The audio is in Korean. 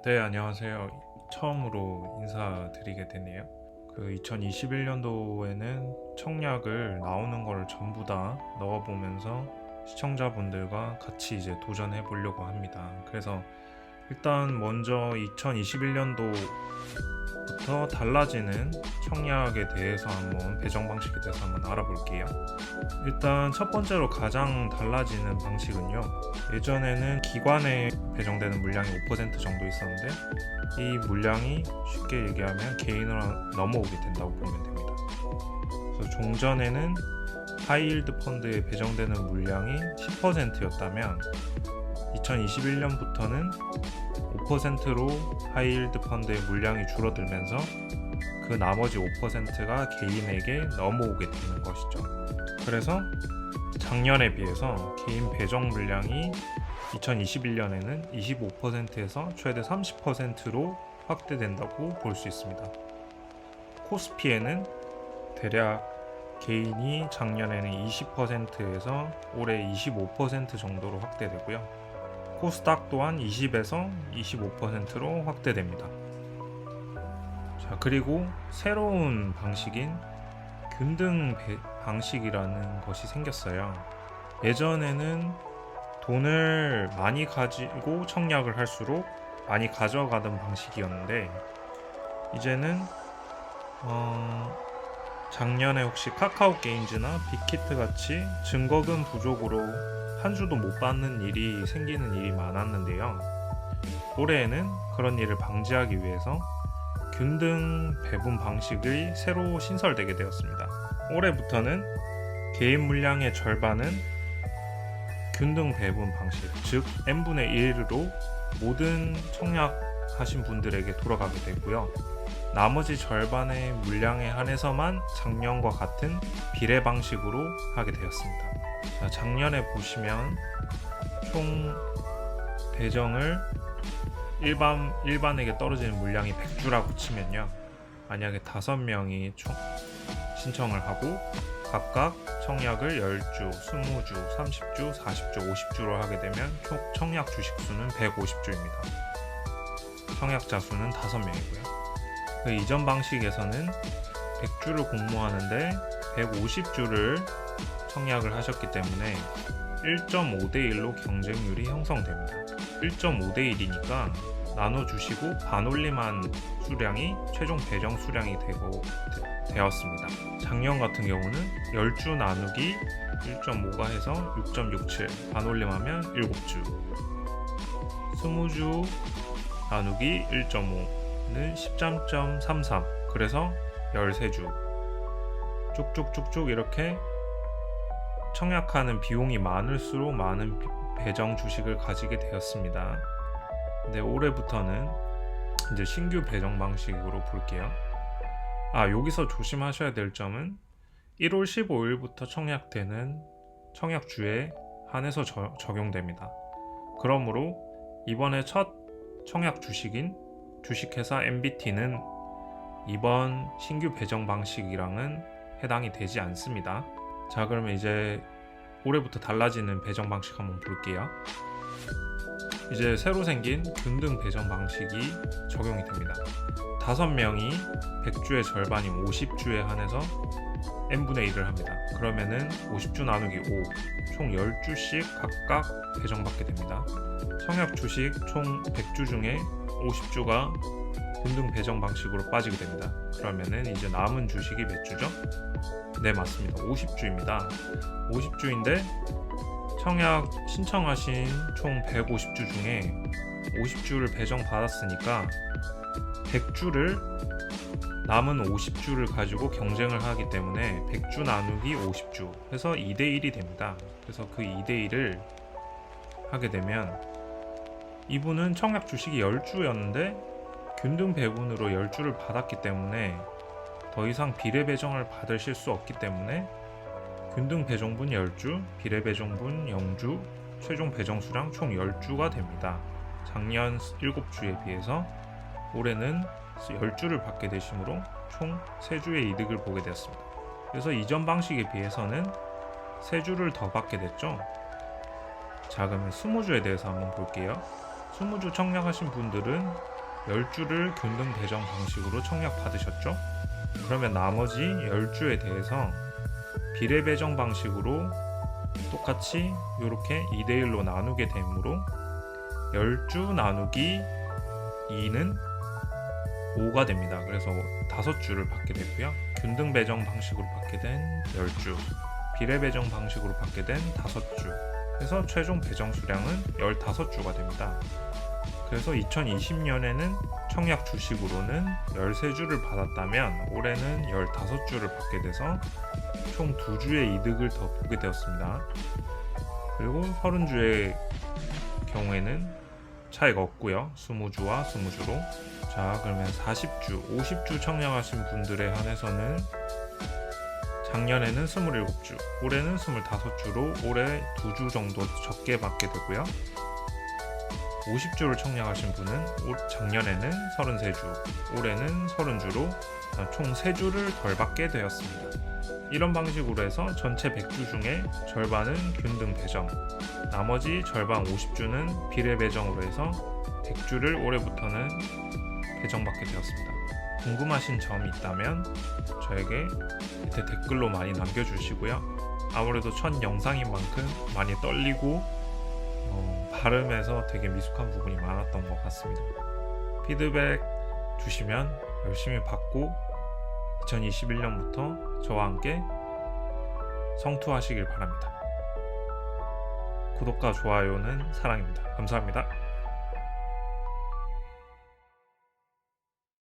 네, 안녕하세요. 처음으로 인사드리게 되네요. 2021년도에는 청약을 나오는 걸 전부 다 넣어보면서 시청자분들과 같이 이제 도전해 보려고 합니다. 그래서 일단 먼저 2021년도부터 달라지는 청약에 대해서 한번 배정 방식에 대해서 한번 알아볼게요. 일단 첫 번째로 가장 달라지는 방식은요. 예전에는 기관에 배정되는 물량이 5% 정도 있었는데 이 물량이 쉽게 얘기하면 개인으로 넘어오게 된다고 보면 됩니다. 그래서 종전에는 하이힐드 펀드에 배정되는 물량이 10%였다면 2021년부터는 5%로 하이힐드 펀드의 물량이 줄어들면서 그 나머지 5%가 개인에게 넘어오게 되는 것이죠. 그래서 작년에 비해서 개인 배정 물량이 2021년에는 25%에서 최대 30%로 확대된다고 볼 수 있습니다. 코스피에는 대략 개인이 작년에는 20%에서 올해 25% 정도로 확대되고요. 코스닥 또한 20에서 25%로 확대됩니다. 자, 그리고 새로운 방식인 균등 방식이라는 것이 생겼어요. 예전에는 돈을 많이 가지고 청약을 할수록 많이 가져가던 방식이었는데 이제는 작년에 혹시 카카오 게임즈나 빅히트 같이 증거금 부족으로 한 주도 못 받는 일이 생기는 일이 많았는데요. 올해에는 그런 일을 방지하기 위해서 균등 배분 방식이 새로 신설되게 되었습니다. 올해부터는 개인 물량의 절반은 균등 배분 방식, 즉 n분의 1로 모든 청약하신 분들에게 돌아가게 되고요. 나머지 절반의 물량에 한해서만 작년과 같은 비례 방식으로 하게 되었습니다. 자, 작년에 보시면 총 배정을 일반에게 떨어지는 물량이 100주라고 치면요. 만약에 5명이 신청을 하고 각각 청약을 10주, 20주, 30주, 40주, 50주로 하게 되면 총 청약 주식수는 150주입니다. 청약자 수는 5명이고요. 그 이전 방식에서는 100주를 공모하는데 150주를 청약을 하셨기 때문에 1.5대1로 경쟁률이 형성됩니다. 1.5대1이니까 나눠주시고 반올림한 수량이 최종 배정 수량이 되었습니다. 작년 같은 경우는 10주 나누기 1.5가 해서 6.67, 반올림하면 7주, 20주 나누기 1.5는 13.33, 그래서 13주 쭉쭉쭉쭉 이렇게 청약하는 비용이 많을수록 많은 배정 주식을 가지게 되었습니다. 근데 올해부터는 이제 신규 배정 방식으로 볼게요. 여기서 조심하셔야 될 점은 1월 15일부터 청약되는 청약주에 한해서 적용됩니다. 그러므로 이번에 첫 청약 주식인 주식회사 MBT는 이번 신규 배정 방식이랑은 해당이 되지 않습니다. 자, 그러면 이제 올해부터 달라지는 배정 방식 한번 볼게요. 이제 새로 생긴 균등 배정 방식이 적용이 됩니다. 5명이 100주의 절반인 50주에 한해서 n분의 1을 합니다. 그러면은 50주 나누기 5, 총 10주씩 각각 배정받게 됩니다. 청약 주식 총 100주 중에 50주가 균등 배정 방식으로 빠지게 됩니다. 그러면은 이제 남은 주식이 몇 주죠? 네, 맞습니다. 50주입니다. 50주인데 청약 신청하신 총 150주 중에 50주를 배정받았으니까 100주를 남은 50주를 가지고 경쟁을 하기 때문에 100주 나누기 50주 해서 2대1이 됩니다. 그래서 그 2대1을 하게 되면 이분은 청약 주식이 10주였는데 균등 배분으로 10주를 받았기 때문에 더 이상 비례 배정을 받으실 수 없기 때문에 균등 배정분 10주, 비례 배정분 0주, 최종 배정 수량 총 10주가 됩니다. 작년 7주에 비해서 올해는 10주를 받게 되시므로 총 3주의 이득을 보게 되었습니다. 그래서 이전 방식에 비해서는 3주를 더 받게 됐죠. 자, 그러면 20주에 대해서 한번 볼게요. 20주 청약하신 분들은 10주를 균등 배정 방식으로 청약 받으셨죠? 그러면 나머지 10주에 대해서 비례 배정 방식으로 똑같이 이렇게 2대1로 나누게 되므로 10주 나누기 2는 5가 됩니다. 그래서 5주를 받게 되고요. 균등 배정 방식으로 받게 된 10주, 비례 배정 방식으로 받게 된 5주, 그래서 최종 배정 수량은 15주가 됩니다. 그래서 2020년에는 청약 주식으로는 13주를 받았다면 올해는 15주를 받게 돼서 총 2주의 이득을 더 보게 되었습니다. 그리고 30주의 경우에는 차이가 없고요. 20주와 20주로. 자, 그러면 40주, 50주 청약하신 분들에 한해서는 작년에는 27주, 올해는 25주로 올해 2주 정도 적게 받게 되고요. 50주를 청약하신 분은 작년에는 33주, 올해는 30주로 총 3주를 덜 받게 되었습니다. 이런 방식으로 해서 전체 100주 중에 절반은 균등 배정, 나머지 절반 50주는 비례 배정으로 해서 100주를 올해부터는 배정받게 되었습니다. 궁금하신 점이 있다면 저에게 밑에 댓글로 많이 남겨주시고요. 아무래도 첫 영상인 만큼 많이 떨리고 발음에서 되게 미숙한 부분이 많았던 것 같습니다. 피드백 주시면 열심히 받고 2021년부터 저와 함께 성투하시길 바랍니다. 구독과 좋아요는 사랑입니다. 감사합니다.